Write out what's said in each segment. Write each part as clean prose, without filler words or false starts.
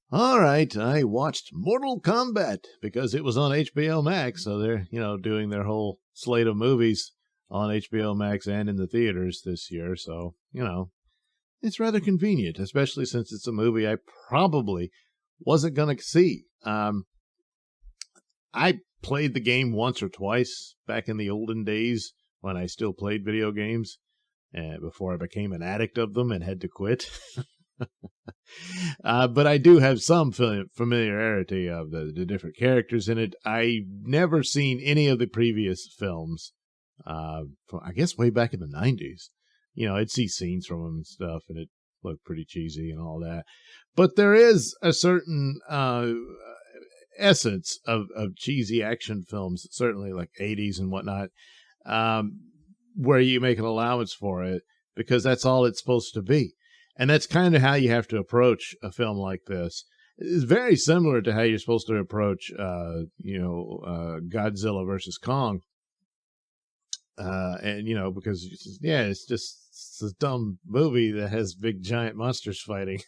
All right, I watched Mortal Kombat because it was on HBO Max, so they're, doing their whole slate of movies on HBO Max and in the theaters this year, so, it's rather convenient, especially since it's a movie I probably wasn't going to see. I played the game once or twice back in the olden days when I still played video games, before I became an addict of them and had to quit. But I do have some familiarity of the different characters in it. I never seen any of the previous films, from, I guess, way back in the 90s. I'd see scenes from them and stuff, and it looked pretty cheesy and all that. But there is a certain essence of cheesy action films, certainly like 80s and whatnot, where you make an allowance for it because that's all it's supposed to be. And that's kind of how you have to approach a film like this. It's very similar to how you're supposed to approach, Godzilla versus Kong. Because it's a dumb movie that has big giant monsters fighting.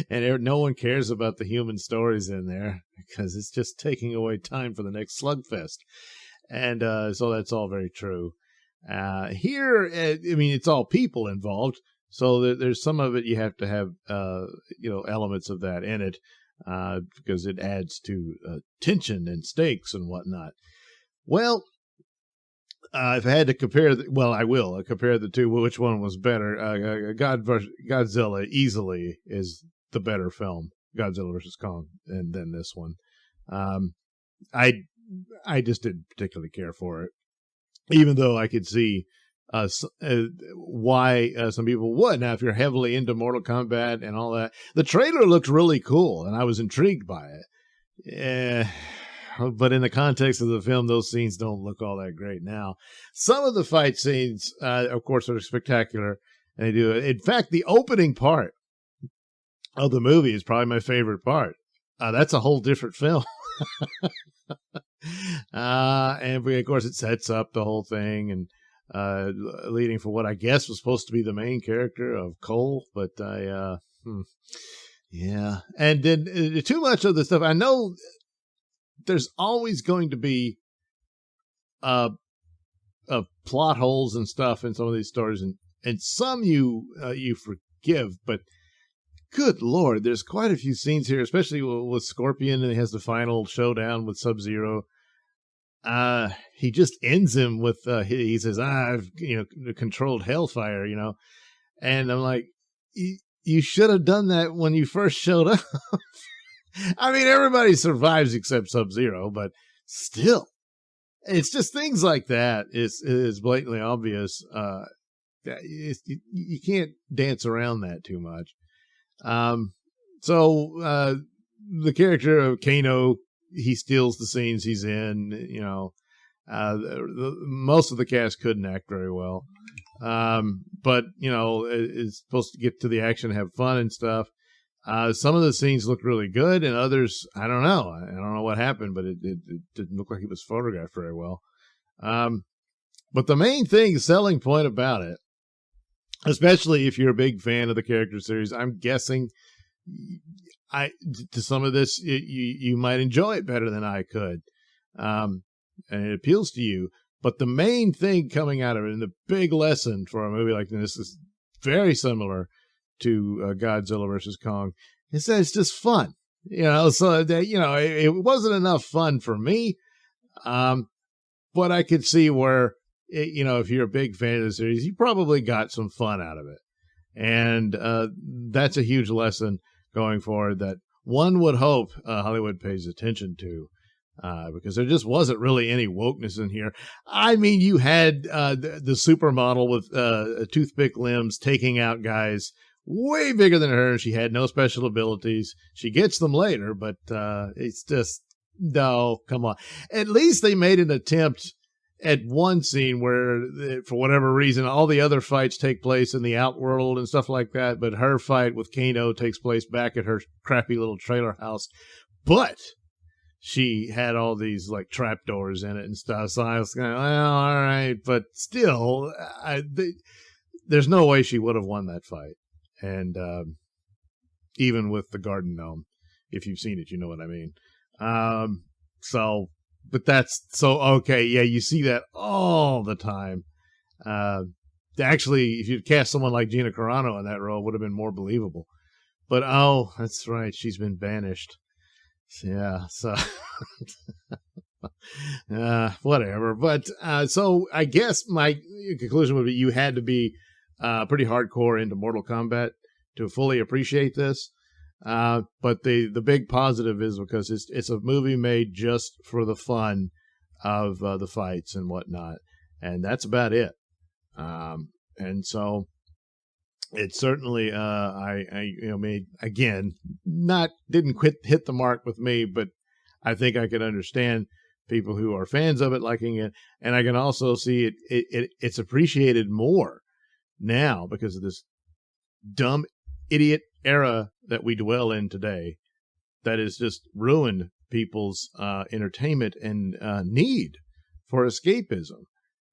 And no one cares about the human stories in there because it's just taking away time for the next slugfest. And so that's all very true. Here, it's all people involved. So there's some of it you have to have, elements of that in it, because it adds to tension and stakes and whatnot. Well, if I had to compare, I will compare the two. Which one was better? Godzilla easily is the better film, Godzilla versus Kong, than this one. I just didn't particularly care for it, even though I could see why some people would. Now, if you're heavily into Mortal Kombat and all that, the trailer looked really cool, and I was intrigued by it. But in the context of the film, those scenes don't look all that great now. Some of the fight scenes, of course, are spectacular, and they do it. In fact, the opening part of the movie is probably my favorite part. That's a whole different film. And of course, it sets up the whole thing and leading for what I guess was supposed to be the main character of Cole, but yeah. And then too much of the stuff. I know there's always going to be plot holes and stuff in some of these stories, and some you forgive, but good Lord, there's quite a few scenes here, especially with Scorpion, and he has the final showdown with Sub-Zero. He just ends him with, he says, I've, controlled hellfire, and I'm like, you should have done that when you first showed up. I mean, everybody survives except Sub-Zero, but still, it's just things like that is blatantly obvious. You can't dance around that too much. So the character of Kano, he steals the scenes he's in. Most of the cast couldn't act very well, but it's supposed to get to the action, have fun and stuff. Some of the scenes look really good, and others, I don't know. I don't know what happened, but it didn't look like it was photographed very well. But the main thing, selling point about it, especially if you're a big fan of the character series, I'm guessing to some of this, you might enjoy it better than I could. And it appeals to you. But the main thing coming out of it, and the big lesson for a movie like this, is very similar to Godzilla versus Kong, is that it's just fun. So that, it wasn't enough fun for me. But I could see where, if you're a big fan of the series, you probably got some fun out of it. And that's a huge lesson going forward that one would hope Hollywood pays attention to, because there just wasn't really any wokeness in here. I mean, you had the supermodel with toothpick limbs taking out guys way bigger than her. She had no special abilities. She gets them later, but it's just, no, come on. At least they made an attempt at one scene where, for whatever reason, all the other fights take place in the outworld and stuff like that, but her fight with Kano takes place back at her crappy little trailer house. But she had all these like trapdoors in it and stuff, so I was going, well, all right, but still, there's no way she would have won that fight. And even with the Garden Gnome. If you've seen it, you know what I mean. But that's so okay. Yeah, you see that all the time. Actually, if you'd cast someone like Gina Carano in that role, it would have been more believable. But oh, that's right, she's been banished. Yeah, so whatever. But so I guess my conclusion would be you had to be pretty hardcore into Mortal Kombat to fully appreciate this. But the big positive is because it's a movie made just for the fun of the fights and whatnot, and that's about it. And so it certainly I made, again, didn't hit the mark with me, but I think I could understand people who are fans of it liking it, and I can also see it's appreciated more now because of this dumb idiot era that we dwell in today that has just ruined people's entertainment and need for escapism.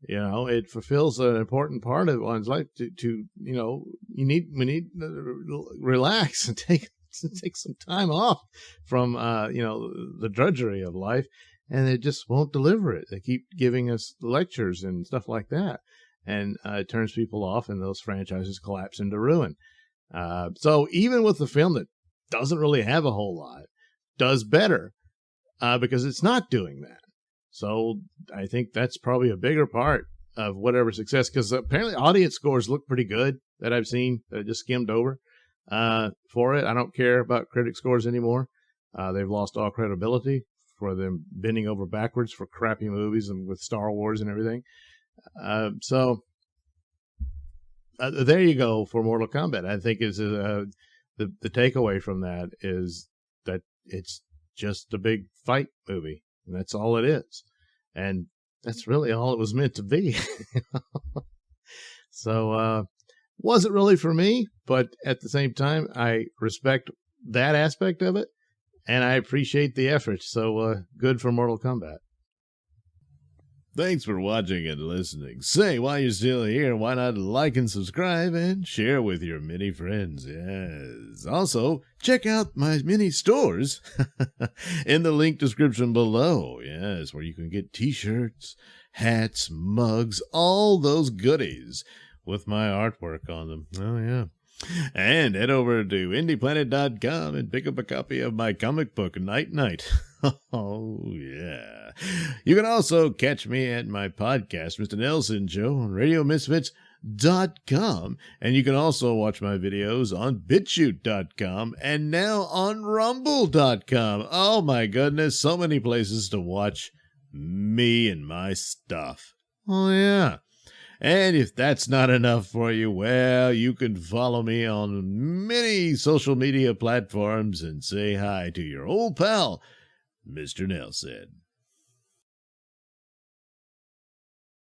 It fulfills an important part of one's life to we need to relax and take some time off from the drudgery of life, and they just won't deliver it. They keep giving us lectures and stuff like that, and it turns people off, and those franchises collapse into ruin. So even with the film that doesn't really have a whole lot, does better because it's not doing that. So I think that's probably a bigger part of whatever success, because apparently audience scores look pretty good that I've seen that I just skimmed over for it. I don't care about critic scores anymore. They've lost all credibility for them bending over backwards for crappy movies and with Star Wars and everything. So there you go for Mortal Kombat. I think is the takeaway from that is that it's just a big fight movie, and that's all it is, and that's really all it was meant to be. So wasn't really for me, but at the same time, I respect that aspect of it, and I appreciate the effort. So good for Mortal Kombat. Thanks for watching and listening. Say, while you're still here, why not like and subscribe and share with your many friends? Yes. Also, check out my mini stores in the link description below. Yes, where you can get t-shirts, hats, mugs, all those goodies with my artwork on them. Oh, yeah. And head over to indieplanet.com and pick up a copy of my comic book, Night Night. Oh, yeah. You can also catch me at my podcast, Mr Nailsin Show, on RadioMisfits.com. And you can also watch my videos on BitChute.com and now on Rumble.com. Oh, my goodness. So many places to watch me and my stuff. Oh, yeah. And if that's not enough for you, well, you can follow me on many social media platforms and say hi to your old pal, Mr. Nailsin.